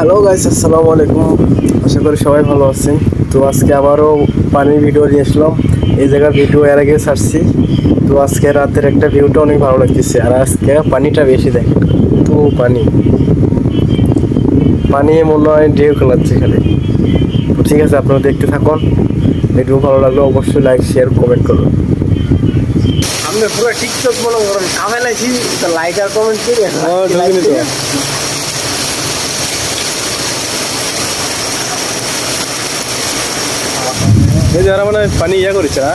Hello guys, আসসালামু আলাইকুম। আশা করি সবাই ভালো আছেন। তো আজকে আবারও পানির ভিডিও নিয়ে আসলাম। এই জায়গার ভিডিও এর আগে ছাড়ছি। তো আজকে রাতের একটা ভিউটা অনেক ভালো লাগতেছে। আর আজকে পানিটা বেশি দেখেন, তো পানি মনে হয় ঢেউ খেলাচ্ছে খালি। তো ঠিক আছে, আপনারা দেখতে থাকুন। ভিডিও ভালো লাগলে অবশ্যই লাইক, শেয়ার, কমেন্ট করুন। আমি পুরো টিকটক মনে করেন কামে লাইছি, লাইক আর কমেন্ট করি। এই যারা মানে পানি ইয়া করেছে না।